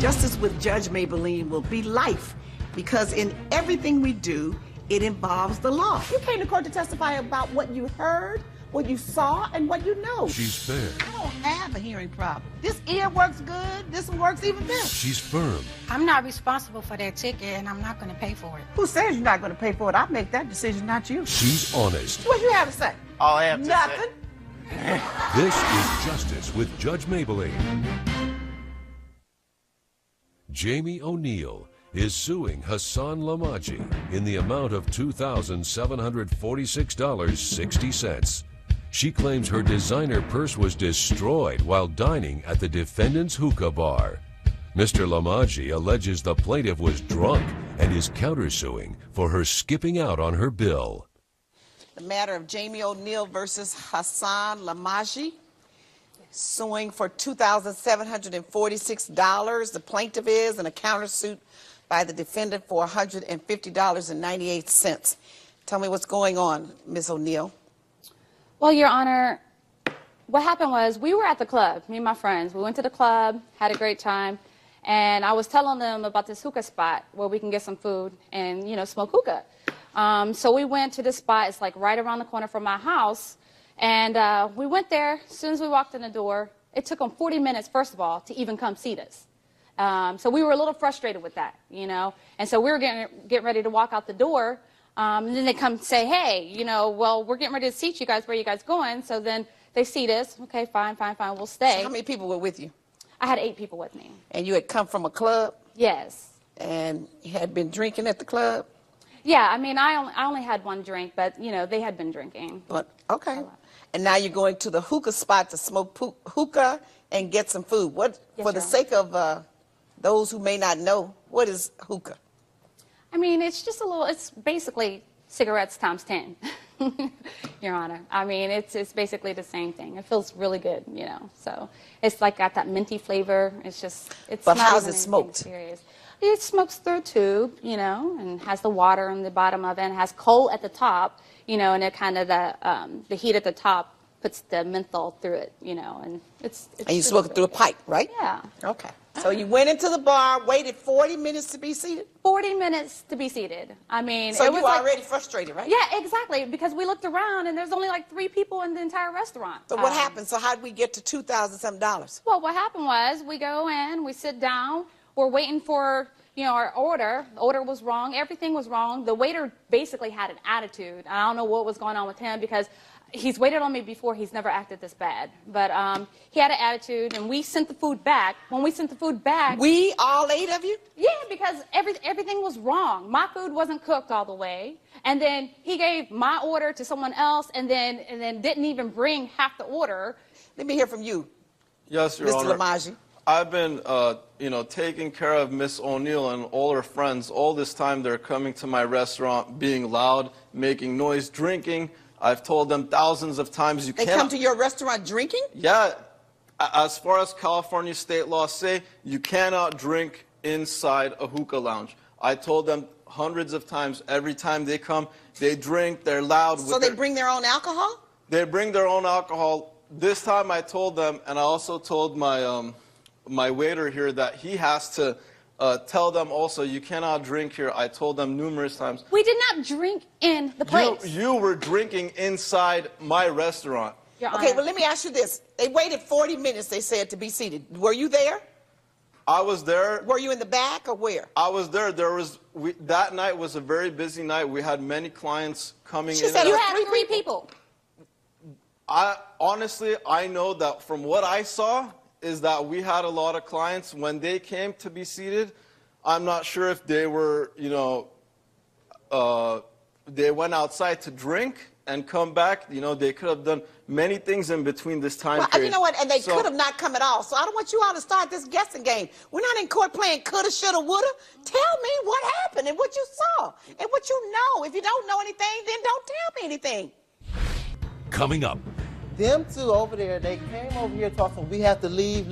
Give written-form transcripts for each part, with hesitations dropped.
Justice with Judge Mablean will be life, because in everything we do, it involves the law. You came to court to testify about what you heard, what you saw, and what you know. She's fair. I don't have a hearing problem. This ear works good. This one works even better. She's firm. I'm not responsible for that ticket, and I'm not going to pay for it. Who says you're not going to pay for it? I make that decision, not you. She's honest. What you have to say? All I have to Nothing. say. This is Justice with Judge Mablean. Jamie O'Neill is suing Hassan Lamaji in the amount of $2,746.60. She claims her designer purse was destroyed while dining at the defendant's hookah bar. Mr. Lamaji alleges the plaintiff was drunk and is countersuing for her skipping out on her bill. The matter of Jamie O'Neill versus Hassan Lamaji, suing for $2,746. The plaintiff is, and a countersuit by the defendant for $150.98. Tell me what's going on, Ms. O'Neill. Well, Your Honor, what happened was we were at the club, me and my friends. We went to the club, had a great time, and I was telling them about this hookah spot where we can get some food and, you know, smoke hookah. So we went to this spot. It's like right around the corner from my house. And we went there. As soon as we walked in the door, it took them 40 minutes, first of all, to even come seat us. So we were a little frustrated with that, you know. And so we were getting ready to walk out the door. And then they come say, hey, you know, well, we're getting ready to seat you guys. Where are you guys going? So then they seat us. Okay, fine, we'll stay. So how many people were with you? I had 8 people with me. And you had come from a club? Yes. And you had been drinking at the club? Yeah, I mean, I only had one drink, but, you know, they had been drinking. But, okay. And now you're going to the hookah spot to smoke hookah and get some food. What, yes, for the sake of those who may not know, what is hookah? I mean, it's just a little, it's basically cigarettes times 10, Your Honor. I mean, it's basically the same thing. It feels really good, you know. So it's like got that minty flavor. It's just, it's but not how's even it smoked? Serious. It smokes through a tube, you know, and has the water on the bottom of it, and has coal at the top, you know, and it kind of the heat at the top puts the menthol through it, you know, and it's and you smoke it through a pipe, right? Yeah. Okay. So you went into the bar, waited 40 minutes to be seated? 40 minutes to be seated. I mean, so it you was were like, already frustrated, right? Yeah, exactly, because we looked around and there's only like 3 people in the entire restaurant. So what happened? So how did we get to $2,000-something? Well, what happened was we go in, we sit down, we're waiting for, you know, our order. The order was wrong. Everything was wrong. The waiter basically had an attitude. I don't know what was going on with him because he's waited on me before. He's never acted this bad. But he had an attitude, and we sent the food back. When we sent the food back... We, all 8 of you? Yeah, because everything was wrong. My food wasn't cooked all the way. And then he gave my order to someone else and then didn't even bring half the order. Let me hear from you, Yes, Your Honor. Mr. Lamaji. I've been, you know, taking care of Miss O'Neill and all her friends. All this time they're coming to my restaurant, being loud, making noise, drinking. I've told them thousands of times you can't... They come to your restaurant drinking? Yeah. As far as California state laws say, you cannot drink inside a hookah lounge. I told them hundreds of times. Every time they come, they drink, they're loud. So they bring their own alcohol? They bring their own alcohol. This time I told them, and I also told my... my waiter here that he has to tell them also, you cannot drink here. I told them numerous times. We did not drink in the place. You were drinking inside my restaurant. Okay, well, let me ask you this. They waited 40 minutes, they said, to be seated. Were you there? I was there. Were you in the back or where? I was there. That night was a very busy night. We had many clients coming in. She said you had 3 people. Honestly, I know that from what I saw, is that we had a lot of clients. When they came to be seated, I'm not sure if they were, you know, they went outside to drink and come back. You know, they could have done many things in between this time period. You know what, and they could have not come at all. So I don't want you all to start this guessing game. We're not in court playing coulda, shoulda, woulda. Tell me what happened and what you saw and what you know. If you don't know anything, then don't tell me anything. Coming up. Them 2 over there, they came over here talking, we have to leave.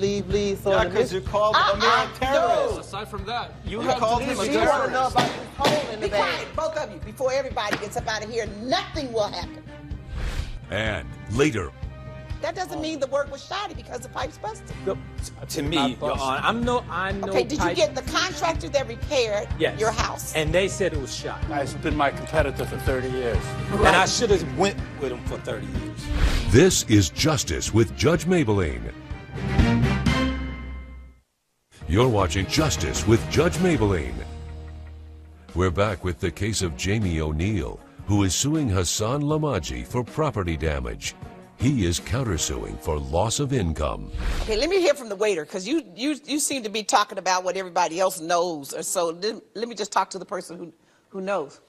So yeah, because you called a man a terrorist. Aside from that, you called him a You want to know terrorist. about this hole in the Be bag. quiet, both of you, before everybody gets up out of here. Nothing will happen. And later. That doesn't mean the work was shoddy because the pipe's busted. To me, Your Honor, I know. Okay, did you get the contractor that repaired your house? And they said it was shoddy. Guy's been my competitor for 30 years. Right. And I should have went with him for 30 years. This is Justice with Judge Mablean. You're watching Justice with Judge Mablean. We're back with the case of Jamie O'Neill, who is suing Hassan Lamaji for property damage. He is countersuing for loss of income. Okay, let me hear from the waiter, because you seem to be talking about what everybody else knows, or so. Let me just talk to the person who knows.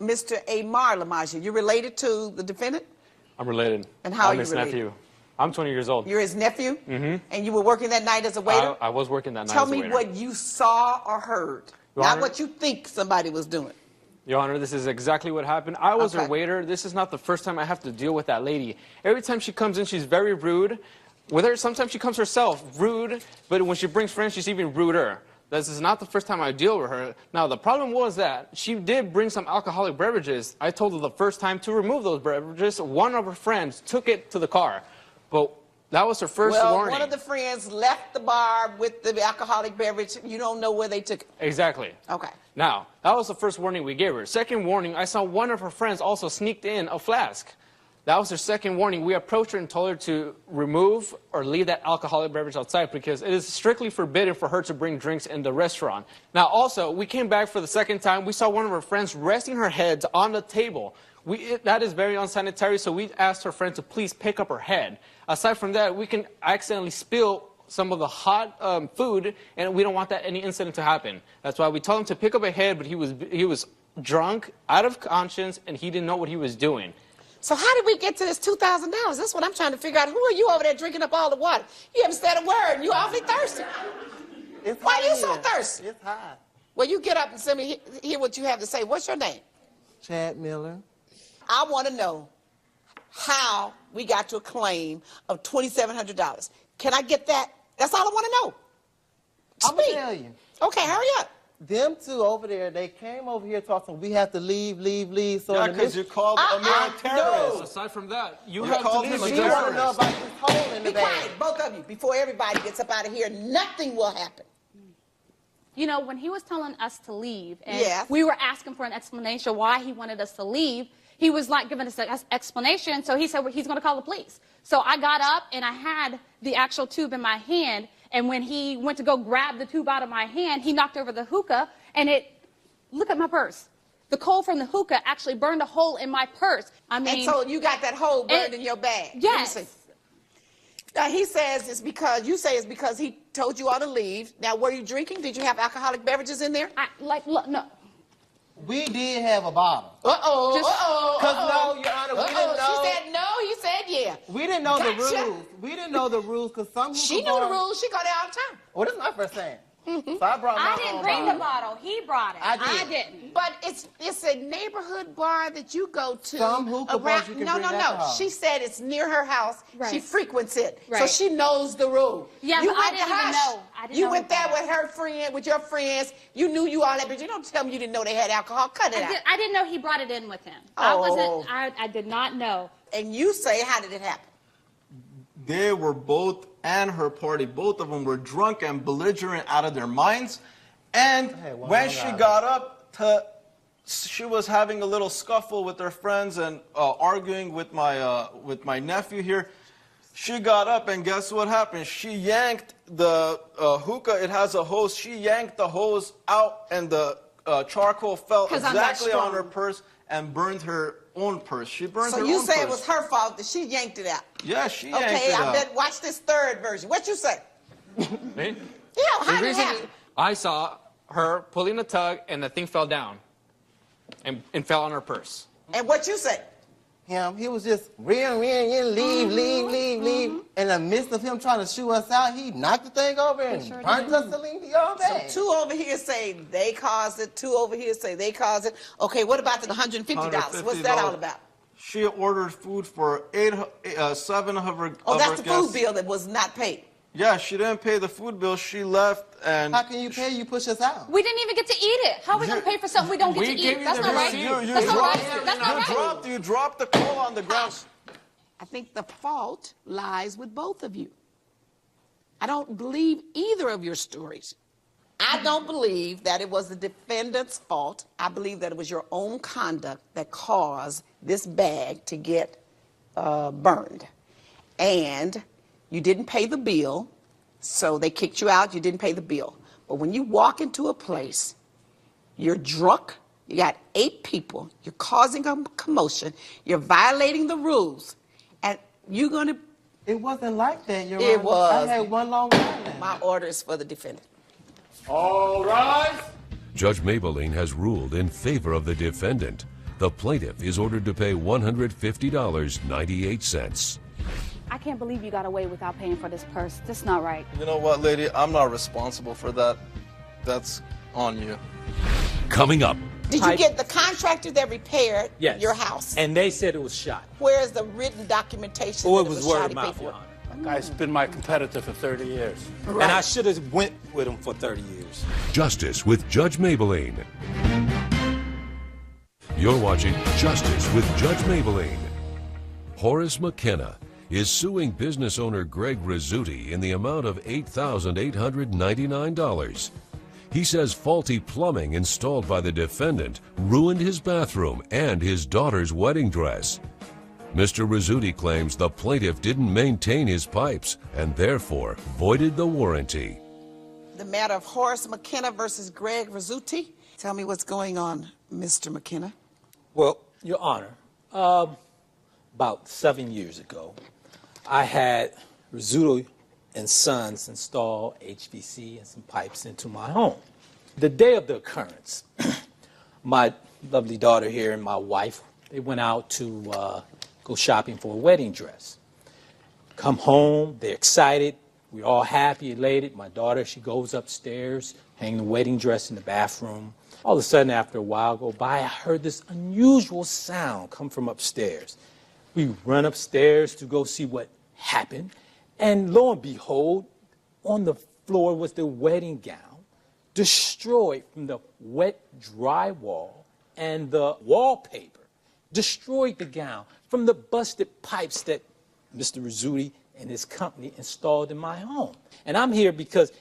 Mr. Amar Lamaji, you're related to the defendant? I'm related. And how are I'm you his related? nephew. I'm 20 years old. You're his nephew? Mm-hmm. And you were working that night as a waiter? I was working that night Tell as a waiter. me what you saw or heard, Your not Honor, what you think somebody was doing. Your Honor, this is exactly what happened. I was Okay. a waiter. This is not the first time I have to deal with that lady. Every time she comes in, she's very rude. With her, sometimes she comes herself, rude, but when she brings friends, she's even ruder. This is not the first time I deal with her. Now, the problem was that she did bring some alcoholic beverages. I told her the first time to remove those beverages. One of her friends took it to the car, but that was her first warning. One of the friends left the bar with the alcoholic beverage. You don't know where they took it. Exactly. Okay. Now, that was the first warning we gave her. Second warning, I saw one of her friends also sneaked in a flask. That was her second warning. We approached her and told her to remove or leave that alcoholic beverage outside because it is strictly forbidden for her to bring drinks in the restaurant. Now, also, we came back for the second time. We saw one of her friends resting her head on the table. That is very unsanitary, so we asked her friend to please pick up her head. Aside from that, we can accidentally spill some of the hot food, and we don't want that any incident to happen. That's why we told him to pick up a head, but he was drunk, out of conscience, and he didn't know what he was doing. So how did we get to this $2,000? That's what I'm trying to figure out. Who are you over there drinking up all the water? You haven't said a word, and you're awfully thirsty. Why are you so thirsty? It's hot. Well, you get up and send me hear what you have to say. What's your name? Chad Miller. I want to know how we got to a claim of $2,700. Can I get that? That's all I want to know. I'm going to Speak. tell you. Okay, hurry up. Them two over there, they came over here talking, we have to leave. So Yeah, because you called Amir a terrorist. Aside from that, you You have to called leave him a She because want to know about this hole in the Be bag. quiet, both of you. Before everybody gets up out of here, nothing will happen. You know, when he was telling us to leave, and Yes. we were asking for an explanation why he wanted us to leave, he was like giving us an explanation, so he said well, he's going to call the police. So I got up, and I had the actual tube in my hand, and when he went to go grab the tube out of my hand, he knocked over the hookah, and look at my purse. The coal from the hookah actually burned a hole in my purse. I mean, And so you got that hole burned in your bag. Let me yes. see. Now, he says it's because, you say it's because he told you all to leave. Now, were you drinking? Did you have alcoholic beverages in there? Look, no. We did have a bottle. Uh-oh, Just- uh-oh, Because, uh-oh. no, Your Honor, we didn't know. She said no, you said yeah. We didn't know the Gotcha. rules. We didn't know the rules because some She hookah knew the bars- rules. She go there all the time. Well, this is my first time. So I brought my I own didn't bring bottle. the bottle. He brought it. I did. didn't. But it's a neighborhood bar that you go to. Some hookah bars you can no, bring no, no. alcohol. She said it's near her house. Right. She frequents it. So Right. she knows the rule. Yeah, you but I went didn't to even Hush. know. I didn't You know went there about with her friend, with your friends. You knew you all that, but you don't tell me you didn't know they had alcohol. Cut it out. I didn't know he brought it in with him. Oh. I did not know. And you say, how did it happen? They were both, and her party, both of them were drunk and belligerent out of their minds. And when she got up, she was having a little scuffle with her friends and arguing with my nephew here. She got up, and guess what happened? She yanked the hookah. It has a hose. She yanked the hose out, and the charcoal fell 'Cause I'm that exactly on strong. her purse and burned her own purse. She burned So her you own say purse. it was her fault that she yanked it out. Yeah, she yanked Okay, it I out. bet. Watch this third version. What you say? Me? Yeah, how The did it reason happen? I saw her pulling the tug, and the thing fell down and fell on her purse. And what you say? He was just leave. In the midst of him trying to shoo us out, he knocked the thing over and burnt us to leave the old So bag. two over here say they caused it. Two over here say they caused it. Okay, what about the $150? What's that all about? She ordered food for 7 of her Oh, of that's her the guests. food bill that was not paid. Yeah, she didn't pay the food bill. She left, and How can you pay? You push us out. We didn't even get to eat it. How are we going to pay for something we don't get We to gave eat? you That's the not right. receipt. you That's not dropped, right. That's not right. you dropped the coal on the ground. I think the fault lies with both of you. I don't believe either of your stories. I don't believe that it was the defendant's fault. I believe that it was your own conduct that caused this bag to get burned. And you didn't pay the bill, so they kicked you out, you didn't pay the bill. But when you walk into a place, you're drunk, you got 8 people, you're causing a commotion, you're violating the rules, and you're going to... It wasn't like that, Your It Honor. was. I had one long line. My order is for the defendant. All rise. Judge Mablean has ruled in favor of the defendant. The plaintiff is ordered to pay $150.98. I can't believe you got away without paying for this purse. That's not right. You know what, lady? I'm not responsible for that. That's on you. Coming up, Did you get the contractor that repaired Yes. your house? And they said it was shot. Where is the written documentation Oh, that it was word of shoddy mouth, paperwork? Your Honor. That guy's been my competitor for 30 years. And I should have went with him for 30 years. Justice with Judge Mablean. You're watching Justice with Judge Mablean. Horace McKenna is suing business owner Greg Rizzuti in the amount of $8,899. He says faulty plumbing installed by the defendant ruined his bathroom and his daughter's wedding dress. Mr. Rizzuti claims the plaintiff didn't maintain his pipes and therefore voided the warranty. The matter of Horace McKenna versus Greg Rizzuti. Tell me what's going on, Mr. McKenna. Well, Your Honor, about 7 years ago, I had Rizzuti and Sons install HVC and some pipes into my home. The day of the occurrence, my lovely daughter here and my wife, they went out to go shopping for a wedding dress. Come home, they're excited, we're all happy, elated. My daughter, she goes upstairs, hang the wedding dress in the bathroom. All of a sudden, after a while go by, I heard this unusual sound come from upstairs. We run upstairs to go see what happened, and lo and behold, on the floor was the wedding gown, destroyed from the wet drywall and the wallpaper. Destroyed the gown from the busted pipes that Mr. Rizzuti and his company installed in my home. And I'm here because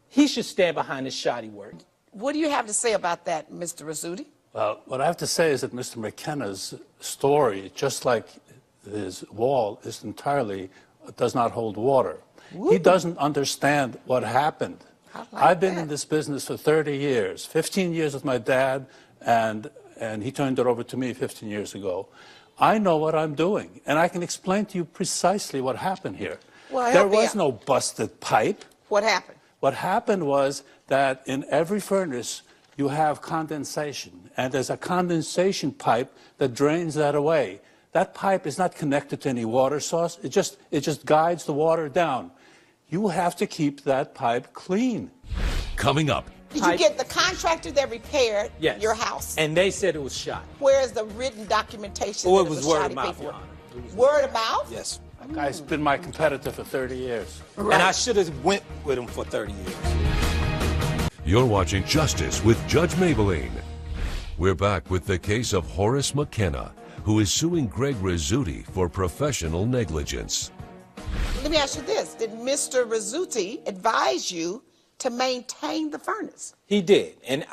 he should stand behind this shoddy work. What do you have to say about that, Mr. Rizzuti? Well, what I have to say is that Mr. McKenna's story, just like his wall, is entirely does not hold water. Woo. He doesn't understand what happened. I've been that. in this business for 30 years, 15 years with my dad, and he turned it over to me 15 years ago. I know what I'm doing, and I can explain to you precisely what happened here. Well, there help me was out. no busted pipe. What happened? What happened was that in every furnace you have condensation, and there's a condensation pipe that drains that away. That pipe is not connected to any water source. It just guides the water down. You have to keep that pipe clean. Coming up, Did you get the contractor that repaired Yes. your house? And they said it was shot. Where is the written documentation? Oh, that it was word shoddy of mouth, paperwork? Your Honor. It was Word of mouth? Yes. That guy's been my competitor for 30 years. And I should have went with him for 30 years. you're watching Justice with Judge Mablean. We're back with the case of Horace McKenna, who is suing Greg Rizzuti for professional negligence. Let me ask you this. Did Mr. Rizzuti advise you to maintain the furnace? He did. And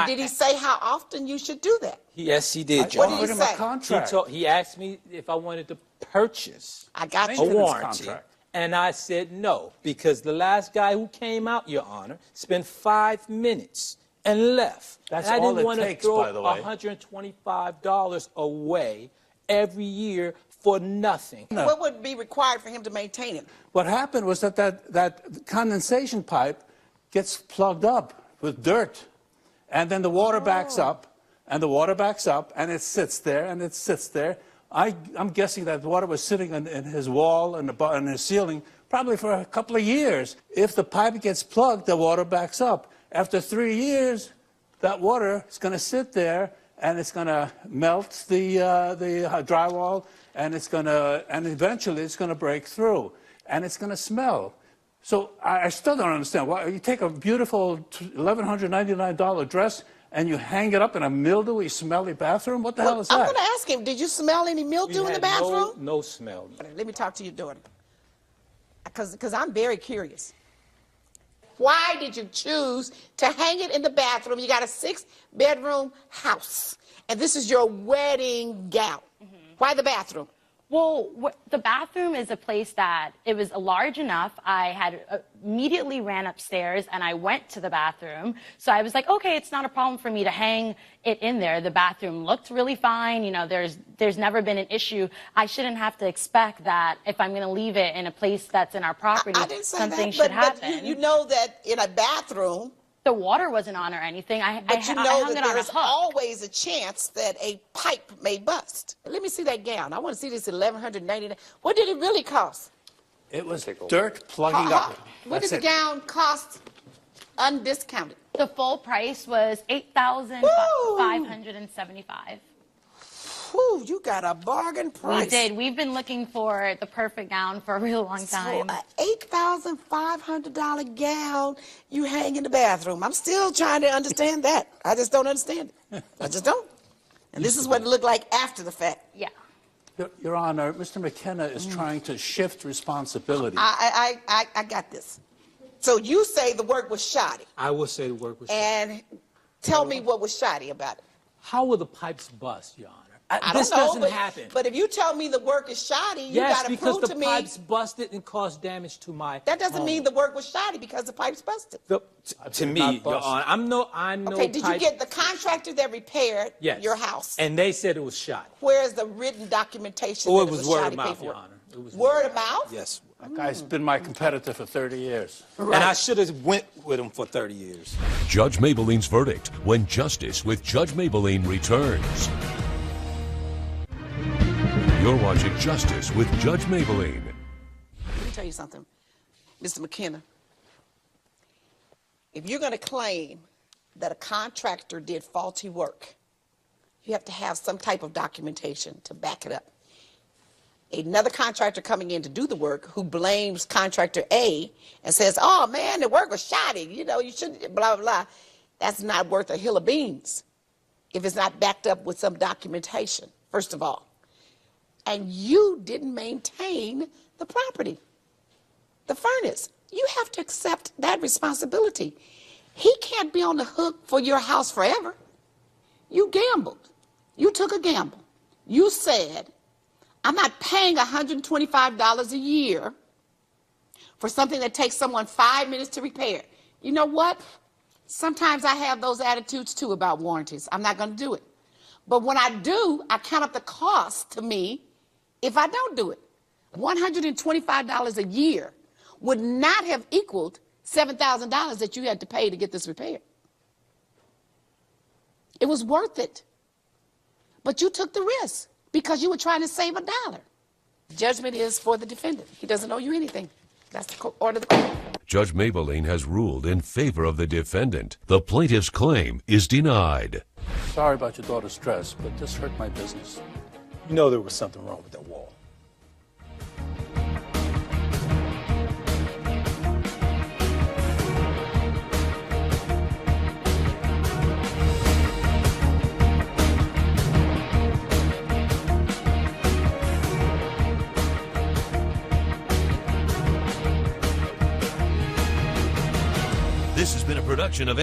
Did he say how often you should do that? Yes, he did, Your What did Honor. he Offered him say? a contract. He asked me if I wanted to purchase I got a you. Maintenance warranty. contract. And I said no, because the last guy who came out, Your Honor, spent 5 minutes and left. That's and I all didn't it want to takes, throw by the way. $125 away every year for nothing. What would be required for him to maintain it? What happened was that condensation pipe gets plugged up with dirt, and then the water backs up, and the water backs up, and it sits there, and it sits there. I'm guessing that water was sitting in his wall and in his ceiling probably for a couple of years. If the pipe gets plugged, the water backs up. After 3 years, that water is going to sit there, and it's going to melt the drywall, and eventually it's going to break through, and it's going to smell. So I still don't understand why you take a beautiful $1,199 dress and you hang it up in a mildewy, smelly bathroom? What the hell is I'm that? going to ask him, did you smell any mildew in the bathroom? No smell. Let me talk to your daughter, because I'm very curious. Why did you choose to hang it in the bathroom? You got a 6-bedroom house, and this is your wedding gown. Why the bathroom? Well, the bathroom is a place that it was large enough. I had immediately ran upstairs and I went to the bathroom. So I was like, okay, it's not a problem for me to hang it in there. The bathroom looked really fine. You know, there's never been an issue. I shouldn't have to expect that if I'm going to leave it in a place that's in our property, I didn't say something that, should but happen. you know that in a bathroom, the water wasn't on or anything. but you know I hung that it on a there's hook. always a chance that a pipe may bust. Let me see that gown. I want to see this $1,199. What did it really cost? It was dirt plugging up. What did That's the it. gown cost undiscounted? The full price was $8,575. Whew, you got a bargain price. We did. We've been looking for the perfect gown for a real long time. So an $8,500 gown you hang in the bathroom. I'm still trying to understand that. I just don't understand it. I just don't. And this is what it looked like after the fact. Yeah. Your Honor, Mr. McKenna is trying to shift responsibility. I got this. So you say the work was shoddy. I will say the work was shoddy. And tell me what was shoddy about it. How will the pipes bust, Your Honor? I This don't know, doesn't but, happen. But if you tell me the work is shoddy, you Yes, got to because prove the to me. pipes busted and caused damage to my That doesn't home. mean the work was shoddy because the pipes busted. To did me, not Your bust. Honor, I'm no Okay, did you get the contractor that repaired Yes. your house? And they said it was shoddy. Where's the written documentation? Oh, that it was word shoddy of mouth, paperwork? Your Honor. It was Word of mouth? Yes. That guy's been my competitor for 30 years. And I should have went with him for 30 years. Judge Mablean's verdict when Justice with Judge Mablean returns. You're watching Justice with Judge Mablean. Let me tell you something, Mr. McKenna. If you're going to claim that a contractor did faulty work, you have to have some type of documentation to back it up. Another contractor coming in to do the work who blames contractor A and says, oh man, the work was shoddy, you know, you shouldn't, blah, blah, blah. That's not worth a hill of beans if it's not backed up with some documentation, first of all. And you didn't maintain the property, the furnace. You have to accept that responsibility. He can't be on the hook for your house forever. You gambled. You took a gamble. You said, I'm not paying $125 a year for something that takes someone 5 minutes to repair. You know what? Sometimes I have those attitudes too about warranties. I'm not going to do it. But when I do, I count up the cost to me if I don't do it. $125 a year would not have equaled $7,000 that you had to pay to get this repaired. It was worth it. But you took the risk because you were trying to save $1. Judgment is for the defendant. He doesn't owe you anything. That's the order of the court. Judge Mablean has ruled in favor of the defendant. The plaintiff's claim is denied. Sorry about your daughter's stress, but this hurt my business. You know there was something wrong with that wall. This has been a production of